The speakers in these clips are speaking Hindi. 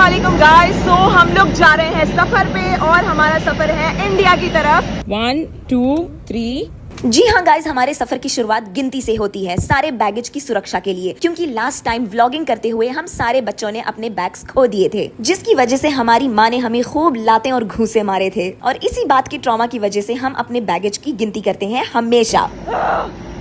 अस्सलामुअलैकुम गाइस। सो हम लोग जा रहे हैं सफर पे और हमारा सफर है इंडिया की तरफ। 1 2 3। जी हाँ गाइज, हमारे सफर की शुरुआत गिनती से होती है सारे बैगेज की सुरक्षा के लिए, क्योंकि लास्ट टाइम व्लॉगिंग करते हुए हम सारे बच्चों ने अपने बैग्स खो दिए थे, जिसकी वजह से हमारी माँ ने हमें खूब लातें और घूंसे मारे थे। और इसी बात की ट्रॉमा की वजह से हम अपने बैगेज की गिनती करते हैं हमेशा।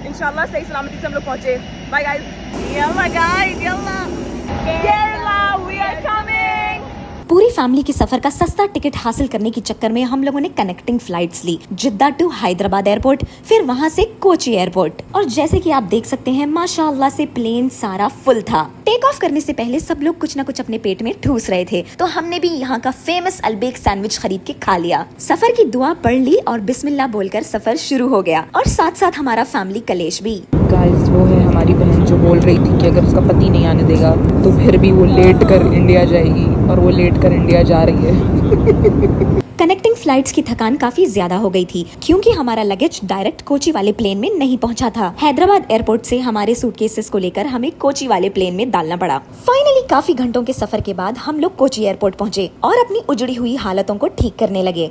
इंशाल्लाह सही सलामती से हम लोग पहुंचे। Bye guys. यल्ला गाइस, यल्ला केरला, वी आर कमिंग। पूरी फैमिली के सफर का सस्ता टिकट हासिल करने के चक्कर में हम लोगों ने कनेक्टिंग फ्लाइट्स ली, जिद्दा टू हैदराबाद एयरपोर्ट, फिर वहाँ से कोची एयरपोर्ट। और जैसे कि आप देख सकते हैं माशाअल्लाह से प्लेन सारा फुल था। टेक ऑफ करने से पहले सब लोग कुछ न कुछ अपने पेट में ठूस रहे थे, तो हमने भी यहाँ का फेमस अलबेक सैंडविच खरीद के खा लिया। सफर की दुआ पढ़ ली और बिस्मिल्लाह बोलकर सफर शुरू हो गया, और साथ साथ हमारा फैमिली कलेश भी। गाइस, वो है हमारी बहन जो बोल रही थी कि अगर उसका पति नहीं आने देगा तो फिर भी वो लेट कर इंडिया जाएगी, और वो लेट कर इंडिया जा रही है। कनेक्टिंग फ्लाइट्स की थकान काफी ज्यादा हो गई थी, क्योंकि हमारा लगेज डायरेक्ट कोची वाले प्लेन में नहीं पहुंचा था। हैदराबाद एयरपोर्ट से हमारे सूटकेसेस को लेकर हमें कोची वाले प्लेन में डालना पड़ा। फाइनली काफी घंटों के सफर के बाद हम लोग कोची एयरपोर्ट पहुंचे और अपनी उजड़ी हुई हालतों को ठीक करने लगे।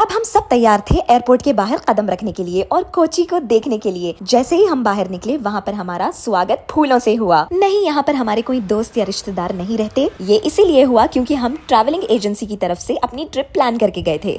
अब हम सब तैयार थे एयरपोर्ट के बाहर कदम रखने के लिए और कोची को देखने के लिए। जैसे ही हम बाहर निकले, वहाँ पर हमारा स्वागत फूलों से हुआ। नहीं, यहाँ पर हमारे कोई दोस्त या रिश्तेदार नहीं रहते। ये इसीलिए हुआ क्योंकि हम ट्रैवलिंग एजेंसी की तरफ से अपनी ट्रिप प्लान करके गए थे।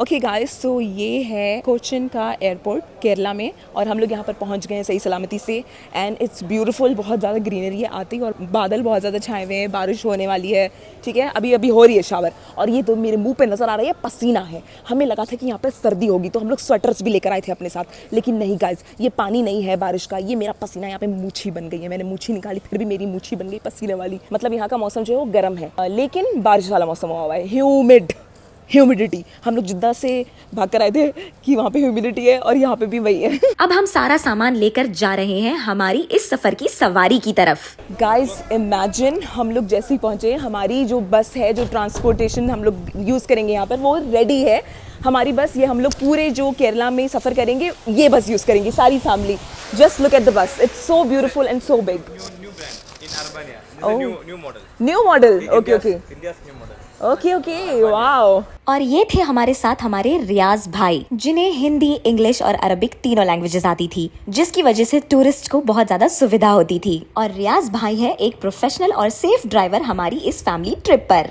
ओके गाइस, तो ये है कोचिन का एयरपोर्ट केरला में, और हम लोग यहाँ पर पहुँच गए हैं सही सलामती से। एंड इट्स ब्यूटीफुल, बहुत ज़्यादा ग्रीनरी है आती, और बादल बहुत ज़्यादा छाए हुए हैं, बारिश होने वाली है। ठीक है, अभी हो रही है शावर, और ये तो मेरे मुंह पे नज़र आ रहा है पसीना है। हमें लगा था कि यहाँ पर सर्दी होगी, तो हम लोग स्वेटर्स भी लेकर आए थे अपने साथ, लेकिन नहीं गाइस, ये पानी नहीं है बारिश का, ये मेरा पसीना। यहाँ पे मूछी बन गई है, मैंने मूछी निकाली, फिर भी मेरी मूछी बन गई पसीने वाली। मतलब यहाँ का मौसम जो है वो गर्म है, लेकिन बारिश वाला मौसम हुआ है, ह्यूमिडिटी। हम लोग जिद्दा से भाग कर आए थे कि वहाँ पे ह्यूमिडिटी है, और यहाँ पे भी वही है। अब हम सारा सामान लेकर जा रहे हैं हमारी इस सफर की सवारी की तरफ। गाइस इमेजिन, हम लोग जैसे ही पहुँचे, हमारी जो बस है, जो ट्रांसपोर्टेशन हम लोग यूज़ करेंगे यहाँ पर, वो रेडी है। हमारी बस, ये हम लोग पूरे जो केरला में सफ़र करेंगे ये बस यूज़ करेंगे, सारी family. Just look at the bus, it's so beautiful and so big. New brand in Urbania. It's a new model. New model. Okay, India's new model. Okay, wow. और ये थे हमारे साथ हमारे रियाज भाई, जिन्हें हिंदी, इंग्लिश और अरबिक तीनों लैंग्वेजेस आती थी, जिसकी वजह से टूरिस्ट को बहुत ज्यादा सुविधा होती थी। और रियाज भाई है एक प्रोफेशनल और सेफ ड्राइवर हमारी इस फैमिली ट्रिप पर।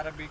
Arabic.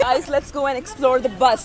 Guys, let's go and explore the bus.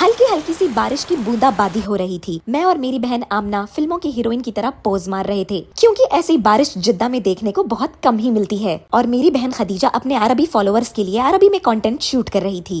हल्की हल्की सी बारिश की बूंदाबांदी हो रही थी। मैं और मेरी बहन आमना फिल्मों की हीरोइन की तरह पोज मार रहे थे, क्योंकि ऐसी बारिश जिद्दा में देखने को बहुत कम ही मिलती है। और मेरी बहन खदीजा अपने अरबी फॉलोअर्स के लिए अरबी में कंटेंट शूट कर रही थी।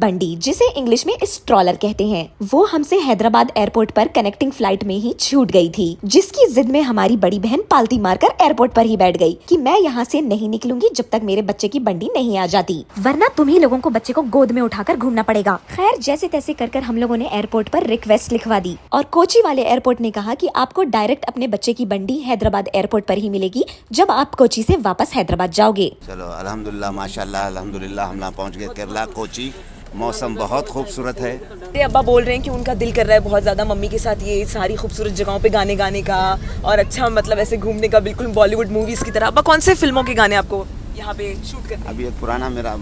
बंडी, जिसे इंग्लिश में स्ट्रॉलर कहते हैं, वो हमसे हैदराबाद एयरपोर्ट पर कनेक्टिंग फ्लाइट में ही छूट गई थी, जिसकी जिद में हमारी बड़ी बहन पालती मारकर एयरपोर्ट पर ही बैठ गई कि मैं यहाँ से नहीं निकलूंगी जब तक मेरे बच्चे की बंडी नहीं आ जाती, वरना तुम ही लोगों को बच्चे को गोद में उठाकर घूमना पड़ेगा। खैर, जैसे तैसे कर हम लोगों ने एयरपोर्ट पर रिक्वेस्ट लिखवा दी, और कोची वाले एयरपोर्ट ने कहा कि आपको डायरेक्ट अपने बच्चे की बंडी हैदराबाद एयरपोर्ट पर ही मिलेगी जब आप कोची से वापस हैदराबाद जाओगे। चलो अल्हम्दुलिल्लाह, माशाल्लाह, अल्हम्दुलिल्लाह, हम लोग पहुंच गए केरला कोची। मौसम बहुत खूबसूरत है। मेरे अब्बा बोल रहे हैं कि उनका दिल कर रहा है बहुत ज़्यादा मम्मी के साथ ये सारी खूबसूरत जगहों पे गाने गाने का, और अच्छा मतलब ऐसे घूमने का, बिल्कुल बॉलीवुड मूवीज़ की तरह। अब्बा, कौन से फिल्मों के गाने आपको यहाँ पे शूट करते हैं? अभी एक पुराना मेरा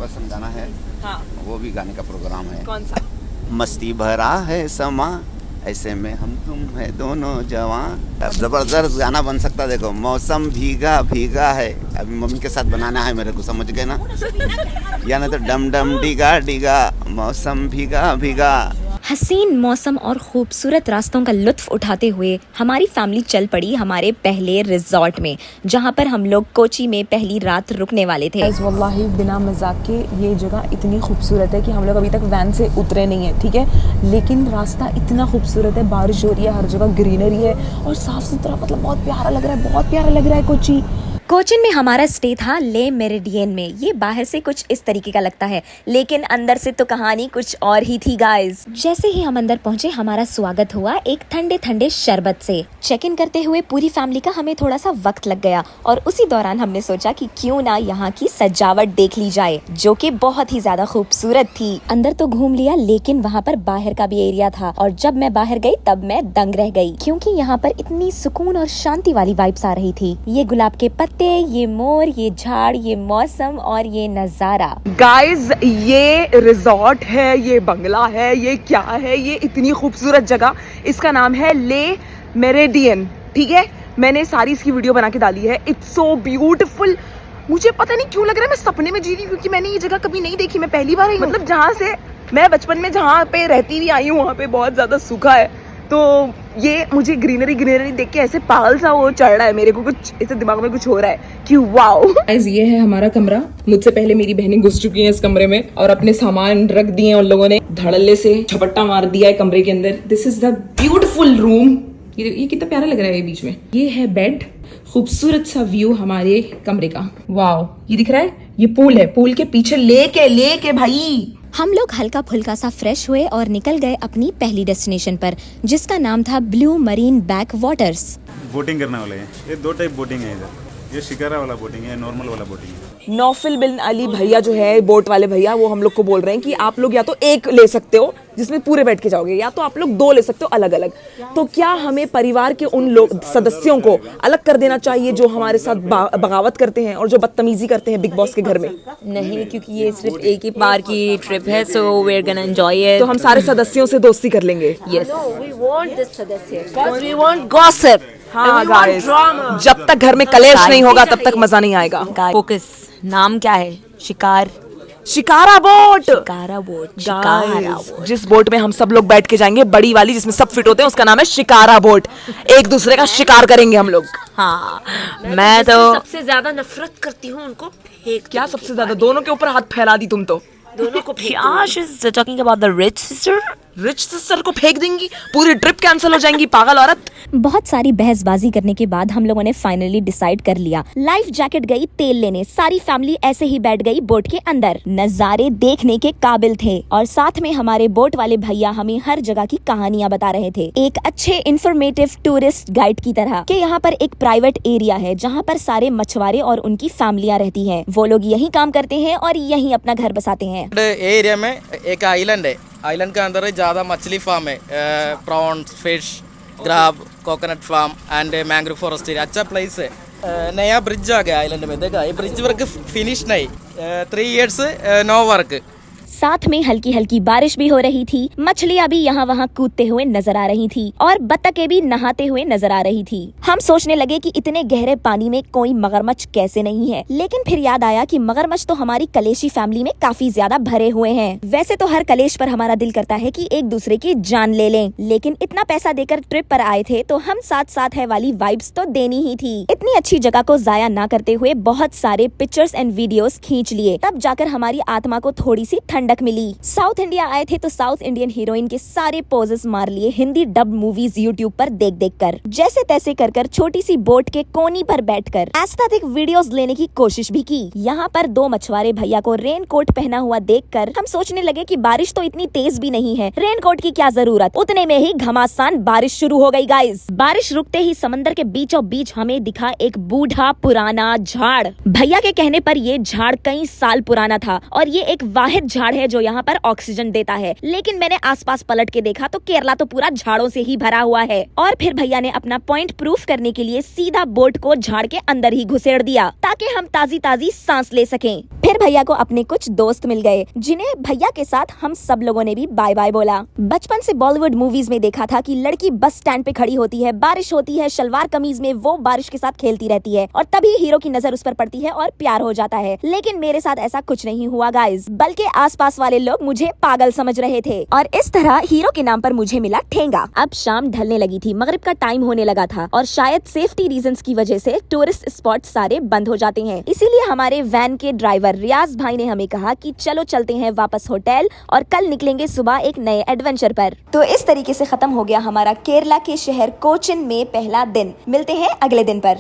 पसंद गाना है, हाँ, वो भी गाने का प्रोग्राम है। कौन सा? मस्ती भरा है समा, ऐसे में हम तुम है दोनों जवान। अब जबरदस्त गाना बन सकता है। देखो मौसम भीगा भीगा है, अभी मम्मी के साथ बनाना है मेरे को, समझ गए ना? या नहीं तो डम डम डिगा डिगा, मौसम भीगा भीगा। हसीन मौसम और खूबसूरत रास्तों का लुत्फ उठाते हुए हमारी फैमिली चल पड़ी हमारे पहले रिजॉर्ट में, जहां पर हम लोग कोची में पहली रात रुकने वाले थे। गाइस वल्लाही बिना मजाक के ये जगह इतनी खूबसूरत है कि हम लोग अभी तक वैन से उतरे नहीं है, ठीक है, लेकिन रास्ता इतना खूबसूरत है, बारिश हो रही है, हर जगह ग्रीनरी है और साफ सुथरा, मतलब बहुत प्यारा लग रहा है, बहुत प्यारा लग रहा है कोची। कोचिन में हमारा स्टे था ले मेरिडियन में। ये बाहर से कुछ इस तरीके का लगता है, लेकिन अंदर से तो कहानी कुछ और ही थी गाइस। जैसे ही हम अंदर पहुंचे हमारा स्वागत हुआ एक ठंडे ठंडे शरबत से। चेक इन करते हुए पूरी फैमिली का हमें थोड़ा सा वक्त लग गया और उसी दौरान हमने सोचा कि क्यों ना यहाँ की सजावट देख ली जाए, जो कि बहुत ही ज्यादा खूबसूरत थी। अंदर तो घूम लिया, लेकिन वहाँ पर बाहर का भी एरिया था और जब मैं बाहर गई तब मैं दंग रह गई, क्योंकि यहाँ पर इतनी सुकून और शांति वाली वाइब्स आ रही थी। ये गुलाब के पत्ते, ये मोर, ये झाड़, ये मौसम और ये नजारा। गाइस ये रिजॉर्ट है, ये बंगला है, ये क्या है, ये इतनी खूबसूरत जगह, इसका नाम है ले मेरिडियन, ठीक है। मैंने सारी इसकी वीडियो बना के डाली है। It's so beautiful. मुझे पता नहीं क्यों लग रहा है मैं सपने में जी रही हूँ, क्योंकि मैंने ये जगह कभी नहीं देखी, मैं पहली बार आई। मतलब जहाँ से मैं बचपन में जहाँ पे रहती हुई आई हूँ वहाँ पे बहुत ज्यादा सूखा है, तो ये मुझे ग्रीनरी ग्रीनरी देख के ऐसे पागल सा वो चढ़ रहा है, मेरे को कुछ ऐसे दिमाग में कुछ हो रहा है कि वाओ। गाइस ये है हमारा कमरा। मुझसे पहले मेरी बहनें घुस चुकी हैं इस कमरे में और अपने सामान रख दिए हैं उन लोगों ने, धड़ल्ले से झपट्टा मार दिया है कमरे के अंदर। This is the beautiful room. ये कितना प्यारा लग रहा है ये बीच में। ये है बेड, खूबसूरत सा व्यू हमारे कमरे का। वाओ, ये दिख रहा है, ये पूल है, पूल के पीछे लेके भाई। हम लोग हल्का फुल्का सा फ्रेश हुए और निकल गए अपनी पहली डेस्टिनेशन पर, जिसका नाम था blue marine back waters. Boating करने वाले हैं। ये दो टाइप बोटिंग है इधर, ये शिकारा वाला बोटिंग है, नॉर्मल वाला बोटिंग है। नौफिल बिन अली भैया जो है बोट वाले भैया, वो हम लोग को बोल रहे हैं कि आप लोग या तो एक ले सकते हो जिसमें पूरे बैठ के जाओगे, या तो आप लोग दो ले सकते हो अलग अलग। तो क्या हमें परिवार के उन लोग सदस्यों को अलग कर देना चाहिए जो हमारे साथ बगावत करते हैं और जो बदतमीजी करते हैं बिग बॉस के घर में? नहीं, क्योंकि ये सिर्फ एक ही बार की ट्रिप है, so we are gonna enjoy it. तो हम सारे सदस्यों से दोस्ती कर लेंगे। यस, वी वांट दिस सदस्य बिकॉज़ वी वांट गॉसिप। हाँ गाइस, जब तक घर में कलेश नहीं होगा तब तक मजा नहीं आएगा। फोकस। नाम क्या है? शिकार, shikara boat. Shikara boat, shikara boat. जिस बोट में हम सब लोग बैठ के जाएंगे, बड़ी वाली जिसमें सब फिट होते हैं, उसका नाम है शिकारा बोट। एक दूसरे का शिकार करेंगे हम लोग। हाँ, मैं तो सबसे ज्यादा नफरत करती हूँ उनको फेंक। क्या सबसे ज्यादा? दोनों के ऊपर हाथ फैला दी तुम तो। दोनों को फेंक। She is talking about the rich sister. Rich sister को फेंक देंगी, पूरी ट्रिप कैंसिल हो जाएंगी, पागल औरत। बहुत सारी बहसबाजी करने के बाद हम लोगों ने फाइनली डिसाइड कर लिया। लाइफ जैकेट गई तेल लेने, सारी फैमिली ऐसे ही बैठ गई बोट के अंदर। नजारे देखने के काबिल थे और साथ में हमारे बोट वाले भैया हमें हर जगह की कहानियां बता रहे थे, एक अच्छे इंफॉर्मेटिव टूरिस्ट गाइड की तरह कि यहाँ पर एक प्राइवेट एरिया है जहाँ पर सारे मछुआरे और उनकी फैमिलियां रहती हैं। वो लोग यही काम करते हैं और यहीं अपना घर बसाते हैं। एरिया में एक आइलैंड है, आइलैंड के अंदर ज़्यादा मछली फार्म है, prawns, fish, crab, coconut farm and mangrove forest area. अच्छा प्लेस है। नया ब्रिज आ गया आइलैंड में, देखा ये ब्रिज वर्क फिनिश नहीं, 3 years नो वर्क। साथ में हल्की हल्की बारिश भी हो रही थी, मछलियां भी यहाँ वहाँ कूदते हुए नजर आ रही थी और बत्तखें भी नहाते हुए नजर आ रही थी। हम सोचने लगे कि इतने गहरे पानी में कोई मगरमच्छ कैसे नहीं है, लेकिन फिर याद आया कि मगरमच्छ तो हमारी कलेशी फैमिली में काफी ज्यादा भरे हुए हैं। वैसे तो हर कलेश पर हमारा दिल करता है कि एक दूसरे की जान ले लें, लेकिन इतना पैसा देकर ट्रिप पर आए थे तो हम साथ साथ है वाली वाइब्स तो देनी ही थी। इतनी अच्छी जगह को जाया ना करते हुए बहुत सारे पिक्चर्स एंड वीडियोस खींच लिए, तब जाकर हमारी आत्मा को थोड़ी सी ठंडक मिली। साउथ इंडिया आए थे तो साउथ इंडियन हीरोइन के सारे पोजेस मार लिए हिंदी डब मूवीज यूट्यूब पर देख देख कर। जैसे तैसे कर छोटी सी बोट के कोनी पर बैठकर एस्थेटिक वीडियोस लेने की कोशिश भी की। यहाँ पर 2 मछुआरे भैया को रेन कोट पहना हुआ देखकर हम सोचने लगे कि बारिश तो इतनी तेज भी नहीं है, रेन कोट की क्या जरूरत। उतने में ही घमासान बारिश शुरू हो गई गाइस। बारिश रुकते ही समंदर के बीचों बीच हमें दिखा एक बूढ़ा पुराना झाड़। भैया के कहने पर ये झाड़ कई साल पुराना था और ये एक वाहिद झाड़ है है जो यहाँ पर ऑक्सीजन देता है, लेकिन मैंने आसपास पलट के देखा तो केरला तो पूरा झाड़ों से ही भरा हुआ है। और फिर भैया ने अपना पॉइंट प्रूफ करने के लिए सीधा बोट को झाड़ के अंदर ही घुसेड़ दिया ताकि हम ताजी ताजी सांस ले सकें। फिर भैया को अपने कुछ दोस्त मिल गए जिन्हें भैया के साथ हम सब लोगों ने भी बाय बाय बोला। बचपन से बॉलीवुड मूवीज में देखा था कि लड़की बस स्टैंड पे खड़ी होती है, बारिश होती है, शलवार कमीज में वो बारिश के साथ खेलती रहती है और तभी हीरो की नजर उस पर पड़ती है और प्यार हो जाता है। लेकिन मेरे साथ ऐसा कुछ नहीं हुआ गाइस, बल्कि आसपास वाले लोग मुझे पागल समझ रहे थे और इस तरह हीरो के नाम पर मुझे मिला ठेंगा। अब शाम ढलने लगी थी, मगरिब का टाइम होने लगा था और शायद सेफ्टी रीजंस की वजह से टूरिस्ट स्पॉट सारे बंद हो जाते हैं। इसीलिए हमारे वैन के ड्राइवर रियाज भाई ने हमें कहा कि चलो चलते हैं वापस होटल और कल निकलेंगे सुबह एक नए एडवेंचर पर। तो इस तरीके से खत्म हो गया हमारा केरला के शहर कोचिन में पहला दिन। मिलते हैं अगले दिन पर।